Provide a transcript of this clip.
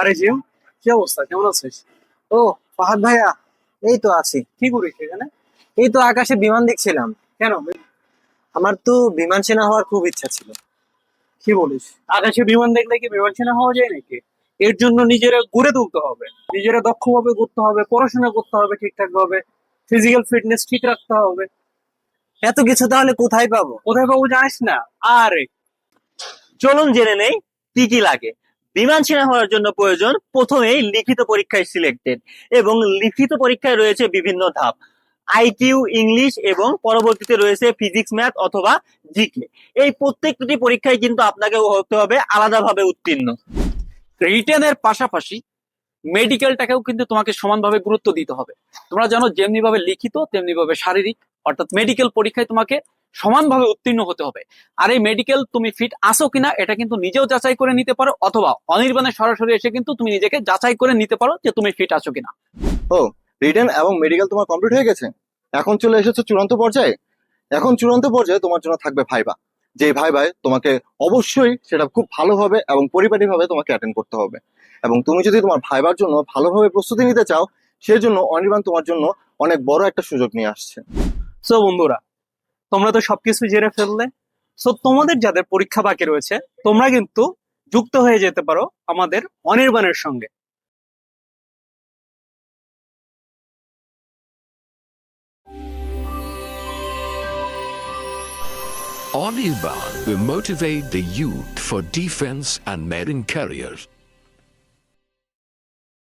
আরে জিম, কি অবস্থা, কেমন আছিস? ও, ফাহাদ ভাইয়া, এই তো আছি। কি করিস এখানে? এই তো আকাশে বিমান দেখছিলাম। কেন? আমার তো বিমান সেনা হওয়ার খুব ইচ্ছা ছিল। কি বলিস? আকাশে বিমান দেখলে কি বিমান সেনা হওয়া যায় নাকি? এর জন্য নিজেরা গড়ে তুলতে হবে, নিজেরা দক্ষভাবে করতে হবে, পড়াশোনা করতে হবে ঠিকঠাক ভাবে, ফিজিক্যাল ফিটনেস ঠিক রাখতে হবে। এত কিছু তাহলে কোথায় পাবো? কোথায় পাবো জানিস না? আরে, চলুন জেনে নেই কি কি লাগে। বিমান সেনা হওয়ার জন্য প্রয়োজন প্রথমেই লিখিত পরীক্ষায় সিলেক্টেড, এবং লিখিত পরীক্ষায় রয়েছে বিভিন্ন ধাপ। আইকিউ, ইংলিশ এবং পরবর্তীতে রয়েছে ফিজিক্স, ম্যাথ অথবা জিকে। এই প্রত্যেকটি পরীক্ষায় কিন্তু আপনাকে হতে হবে আলাদাভাবে উত্তীর্ণ। রিটেনের পাশাপাশি মেডিকেলটাকেও কিন্তু তোমাকে সমানভাবে গুরুত্ব দিতে হবে। তোমরা জানো যেমনি ভাবে লিখিত তেমনি ভাবে শারীরিক, অর্থাৎ মেডিকেল পরীক্ষায় তোমাকে সমানভাবে উত্তীর্ণ হতে হবে। আর এই মেডিকেল তুমি ফিট আসো কিনা এটা কিন্তু নিজেও যাচাই করে নিতে পারো, অথবা অনির্বাণে সরাসরি এসে কিন্তু তুমি নিজেকে যাচাই করে নিতে পারো যে তুমি ফিট আছো কিনা। ও, রিটেন এবং মেডিকেল তোমার কমপ্লিট হয়ে গেছে। এখন চলে এসেছো চূড়ান্ত পর্যায়ে। এখন চূড়ান্ত পর্যায়ে তোমার জন্য থাকবে ভাইবা। যে ভাইবায় তোমাকে অবশ্যই সেটা খুব ভালোভাবে এবং পরিপাটিভাবে তোমাকে অ্যাটেন্ড করতে হবে। এবং তুমি যদি তোমার ভাইবার জন্য ভালোভাবে প্রস্তুতি নিতে চাও, সেজন্য অনির্বাণ তোমার জন্য অনেক বড় একটা সুযোগ নিয়ে আসছে। সো বন্ধুরা, তোমরা তো সবকিছু জেনে ফেললে। সো তোমাদের যাদের পরীক্ষা বাকি রয়েছে, তোমরা কিন্তু যুক্ত হয়ে যেতে পারো আমাদের অনির্বাণের সঙ্গে। Anirban will motivate the youth for defense and marine careers.